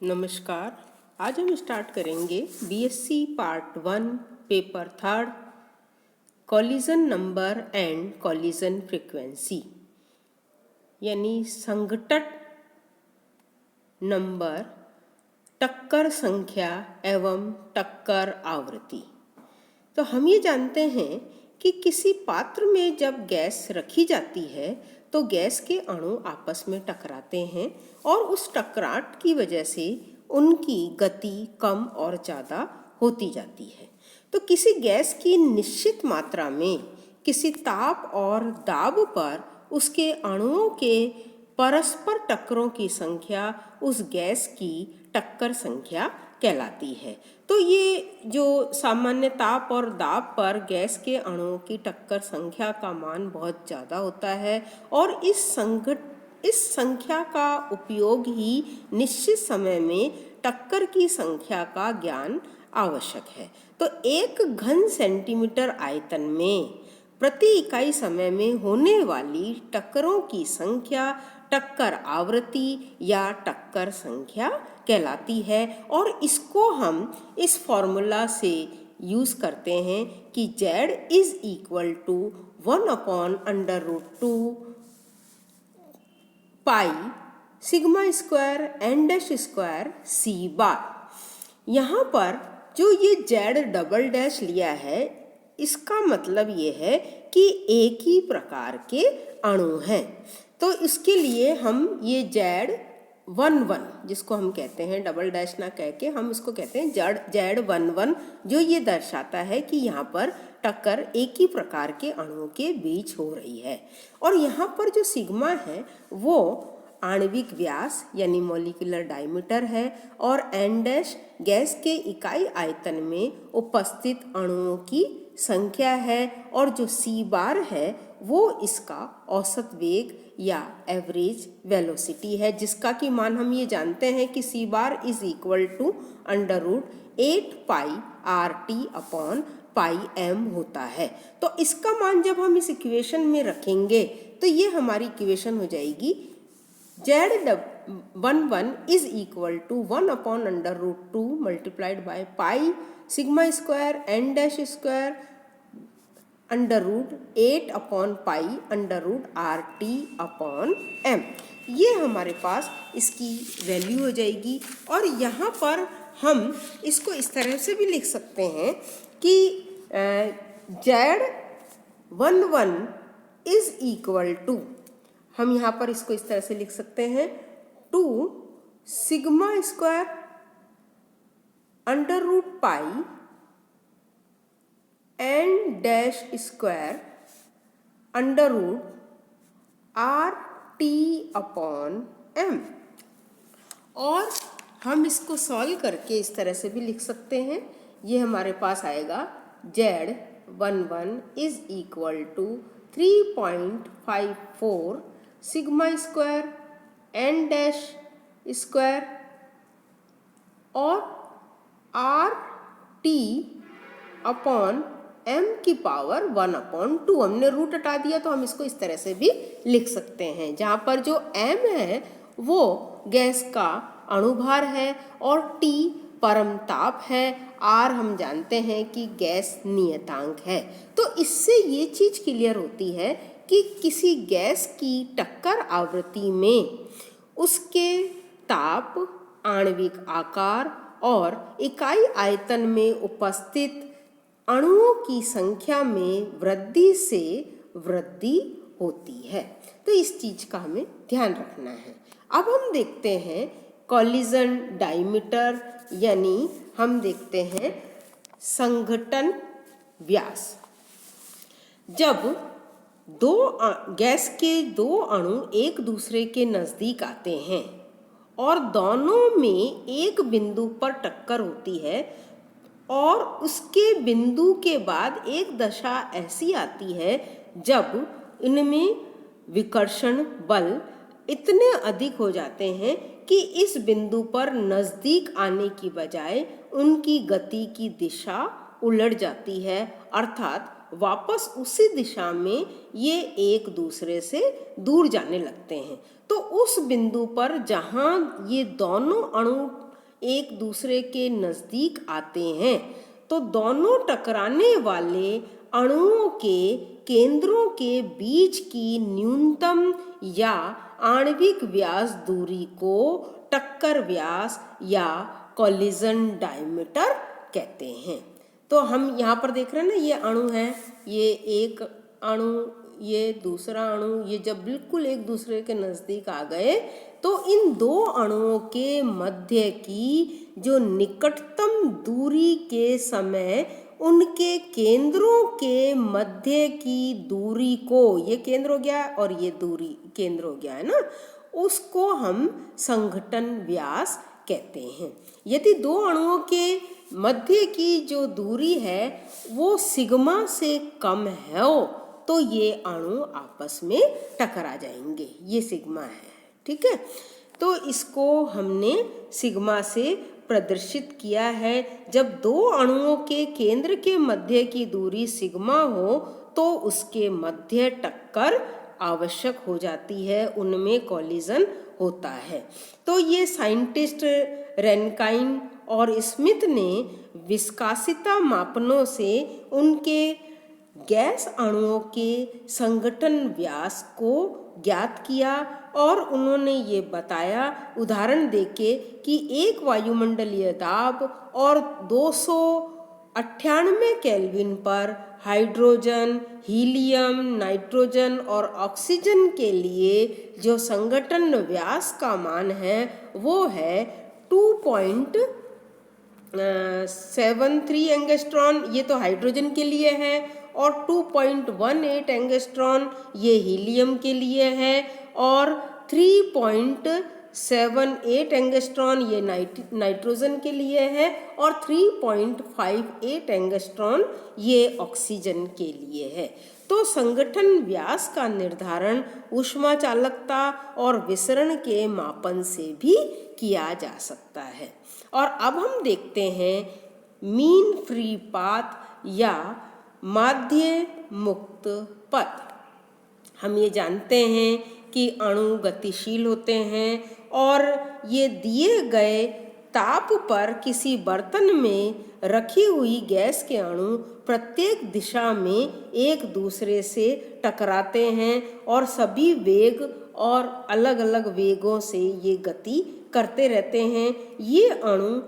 नमस्कार। आज हम स्टार्ट करेंगे BSc part 1 paper 3 collision number and collision frequency यानी संघटन नंबर, टक्कर संख्या एवं टक्कर आवृत्ति। तो हम ये जानते हैं कि किसी पात्र में जब गैस रखी जाती है तो गैस के अणु आपस में टकराते हैं और उस टकराट की वजह से उनकी गति कम और ज़्यादा होती जाती है। तो किसी गैस की निश्चित मात्रा में किसी ताप और दाब पर उसके अणुओं के परस्पर टक्करों की संख्या उस गैस की टक्कर संख्या कहलाती है। तो ये जो सामान्य ताप और दाब पर गैस के अणुओं की टक्कर संख्या का मान बहुत ज़्यादा होता है और इस संख्या का उपयोग ही निश्चित समय में टक्कर की संख्या का ज्ञान आवश्यक है। तो 1 घन सेंटीमीटर आयतन में प्रति इकाई समय में होने वाली टक्करों की संख्या टक्कर आवृत्ति या टक्कर संख्या कहलाती है और इसको हम इस फॉर्मूला से यूज़ करते हैं कि Z is equal to 1/√2 pi sigma square N dash square C bar. यहाँ पर जो ये Z डबल डैश लिया है इसका मतलब ये है कि एक ही प्रकार के अणु हैं। तो इसके लिए हम ये Z11 जिसको हम कहते हैं, डबल डैश ना कह के हम इसको कहते हैं Z11, जो ये दर्शाता है कि यहाँ पर टक्कर एक ही प्रकार के अणुओं के बीच हो रही है। और यहाँ पर जो सिग्मा है वो आणविक व्यास यानी मॉलिक्यूलर डायमीटर है और एन डैश गैस के इकाई आयतन में उपस्थित अणुओं की संख्या है और जो सी बार है वो इसका औसत वेग या एवरेज वेलोसिटी है, जिसका कि मान हम ये जानते हैं कि C bar is equal to √8 pi RT upon pi M होता है। तो इसका मान जब हम इस इक्वेशन में रखेंगे तो ये हमारी इक्वेशन हो जाएगी Z11 is equal to 1/√2 multiplied by pi sigma square N dash square √8 upon pi √RT upon M। ये हमारे पास इसकी वैल्यू हो जाएगी। और यहाँ पर हम इसको इस तरह से भी लिख सकते हैं कि Z11 इज इक्वल टू, हम यहाँ पर इसको इस तरह से लिख सकते हैं 2 सिग्मा स्क्वायर √पाई N dash square √RT upon M। और हम इसको सॉल्व करके इस तरह से भी लिख सकते हैं। ये हमारे पास आएगा Z11 is equal to 3.54 sigma square N dash square और RT अपॉन M की पावर 1/2। हमने रूट हटा दिया तो हम इसको इस तरह से भी लिख सकते हैं, जहाँ पर जो M है वो गैस का अणुभार है और T परम ताप है, R हम जानते हैं कि गैस नियतांक है। तो इससे ये चीज़ क्लियर होती है कि किसी गैस की टक्कर आवृत्ति में उसके ताप, आणविक आकार और इकाई आयतन में उपस्थित अणुओं की संख्या में वृद्धि से वृद्धि होती है। तो इस चीज का हमें ध्यान रखना है। अब हम देखते हैं कॉलिजन डायमीटर, यानी हम देखते हैं संघटन व्यास। जब गैस के दो अणु एक दूसरे के नजदीक आते हैं और दोनों में एक बिंदु पर टक्कर होती है और उसके बिंदु के बाद एक दशा ऐसी आती है जब इनमें विकर्षण बल इतने अधिक हो जाते हैं कि इस बिंदु पर नजदीक आने की बजाय उनकी गति की दिशा उलट जाती है, अर्थात वापस उसी दिशा में ये एक दूसरे से दूर जाने लगते हैं। तो उस बिंदु पर जहाँ ये दोनों अणु एक दूसरे के नज़दीक आते हैं तो दोनों टकराने वाले अणुओं के केंद्रों के बीच की न्यूनतम या आणविक व्यास दूरी को टक्कर व्यास या कोलिजन डायमीटर कहते हैं। तो हम यहाँ पर देख रहे हैं ना, ये अणु है, ये एक अणु, ये दूसरा अणु, ये जब बिल्कुल एक दूसरे के नज़दीक आ गए तो इन दो अणुओं के मध्य की जो निकटतम दूरी के समय उनके केंद्रों के मध्य की दूरी को, ये केंद्र हो गया और ये दूरी केंद्र हो गया है ना, उसको हम संघटन व्यास कहते हैं। यदि दो अणुओं के मध्य की जो दूरी है वो सिग्मा से कम है तो ये अणु आपस में टकरा जाएंगे, ये सिग्मा है, ठीक है। तो इसको हमने सिग्मा से प्रदर्शित किया है। जब दो अणुओं के केंद्र के मध्य की दूरी सिग्मा हो तो उसके मध्य टक्कर आवश्यक हो जाती है, उनमें कोलिजन होता है। तो ये साइंटिस्ट रेनकाइन और स्मिथ ने विस्कासिता मापनों से उनके गैस अणुओं के संघटन व्यास को ज्ञात किया और उन्होंने ये बताया उदाहरण देके कि एक वायुमंडलीय दाब और 298 केल्विन पर हाइड्रोजन, हीलियम, नाइट्रोजन और ऑक्सीजन के लिए जो संघटन व्यास का मान है वो है 2.73 एंगस्ट्रॉन, ये तो हाइड्रोजन के लिए है, और 2.18 एंगस्ट्रॉन ये हीलियम के लिए है, और 3.78 एंगस्ट्रॉन ये नाइट्रोजन के लिए है, और 3.58 एंगस्ट्रॉन ये ऑक्सीजन के लिए है। तो संगठन व्यास का निर्धारण ऊष्मा चालकता और विसरण के मापन से भी किया जा सकता है। और अब हम देखते हैं मीन फ्री पाथ या माध्य मुक्त पथ। हम ये जानते हैं कि अणु गतिशील होते हैं और ये दिए गए ताप पर किसी बर्तन में रखी हुई गैस के अणु प्रत्येक दिशा में एक दूसरे से टकराते हैं और सभी वेग और अलग अलग वेगों से ये गति करते रहते हैं। ये अणु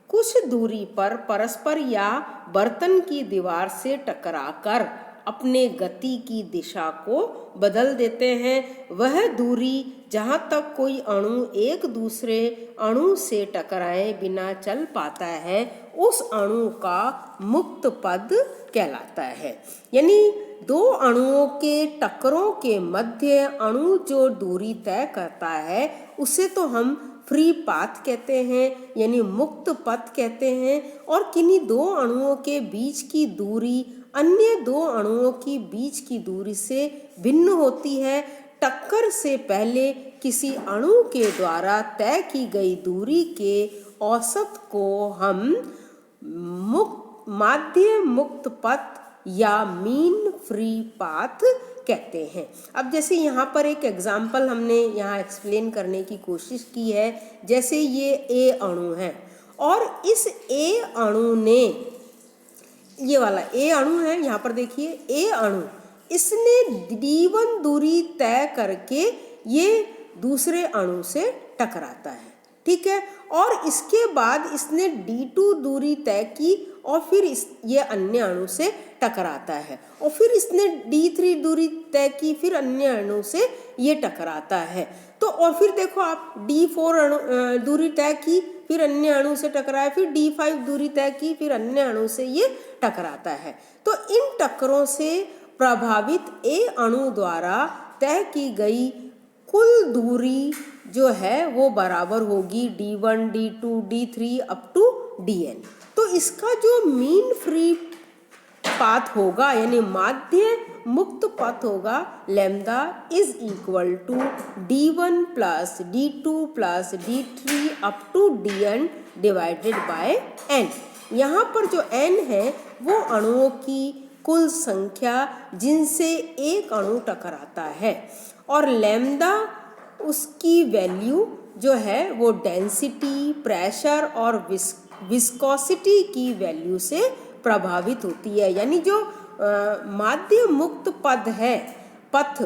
कुछ दूरी पर परस्पर या बर्तन की दीवार से टकराकर अपने गति की दिशा को बदल देते हैं। वह दूरी जहाँ तक कोई अणु एक दूसरे अणु से टकराए बिना चल पाता है उस अणु का मुक्त पद कहलाता है। यानी दो अणुओं के टक्करों के मध्य अणु जो दूरी तय करता है उसे तो हम फ्री पाथ कहते हैं, यानी मुक्त पथ कहते हैं। और किन्हीं दो अणुओं के बीच की दूरी अन्य दो अणुओं की बीच की दूरी से भिन्न होती है। टक्कर से पहले किसी अणु के द्वारा तय की गई दूरी के औसत को हम माध्य मुक्त पथ या मीन फ्री पाथ कहते हैं। अब जैसे यहाँ पर एक एग्जाम्पल हमने यहाँ एक्सप्लेन करने की कोशिश की है। जैसे ये ए अणु है और इस ए अणु ने, ये वाला ए अणु है, यहाँ पर देखिए ए अणु, इसने d1 दूरी तय करके ये दूसरे अणु से टकराता है, ठीक है। और इसके बाद इसने d2 दूरी तय की और फिर ये अन्य अणु से टकराता है, और फिर इसने d3 दूरी तय की, फिर अन्य अणु से ये टकराता है। तो और फिर देखो आप d4 दूरी तय की, फिर अन्य अणु से टकराया, फिर d5 दूरी तय की, फिर अन्य अणु से ये टकराता है। तो इन टक्करों से प्रभावित ए अणु द्वारा तय की गई कुल दूरी जो है वो बराबर होगी d1, d2, d3 up to dn। तो इसका जो मीन फ्री पाथ होगा यानी माध्य मुक्त पथ होगा, lambda is equal to d1 plus d2 plus d3 up to dn divided by n। यहाँ पर जो n है वो अणुओं की कुल संख्या जिनसे एक अणु टकराता है, और लैम्डा उसकी वैल्यू जो है वो डेंसिटी, प्रेशर और विस्कोसिटी की वैल्यू से प्रभावित होती है। यानी जो माध्य मुक्त पथ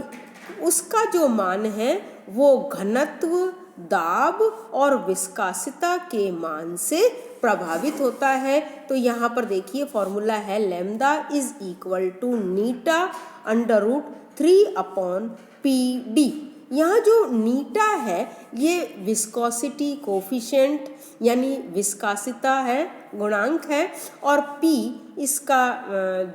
उसका जो मान है वो घनत्व, दाब और विस्कासिता के मान से प्रभावित होता है। तो यहाँ पर देखिए फॉर्मूला है lambda is equal to eta under root 3/PD। यहाँ जो नीटा है ये विस्कोसिटी कोफिशिएंट यानी विस्कासिता है, गुणांक है, और P इसका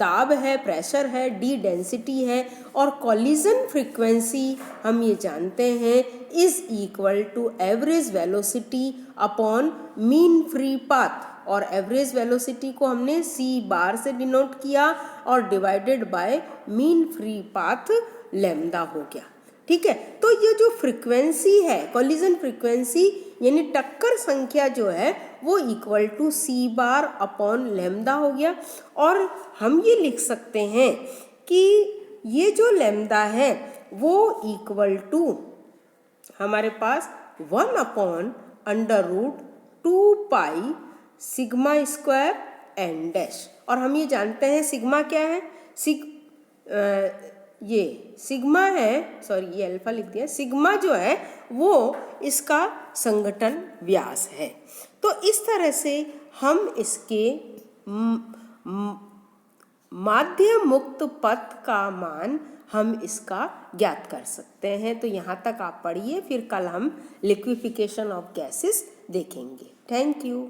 दाब है, प्रेशर है, D डेंसिटी है, और कॉलिजन फ्रीक्वेंसी हम ये जानते हैं is equal to average velocity upon mean free path, और एवरेज वेलोसिटी को हमने C बार से डिनोट किया और divided by mean free path lambda हो गया। ठीक है, तो ये जो फ्रीक्वेंसी है कॉलिजन फ्रीक्वेंसी यानी टक्कर संख्या जो है वो equal to C bar upon lambda हो गया। और हम ये लिख सकते हैं कि ये जो लैम्डा है वो इक्वल टू हमारे पास 1/√2 pi sigma square N dash. और हम ये जानते हैं सिग्मा क्या है, ये सिग्मा है, सॉरी ये अल्फा लिख दिया, सिग्मा जो है वो इसका संघटन व्यास है। तो इस तरह से हम इसके माध्य मुक्त पथ का मान हम इसका ज्ञात कर सकते हैं। तो यहाँ तक आप पढ़िए, फिर कल हम लिक्विफिकेशन ऑफ गैसेस देखेंगे। Thank you.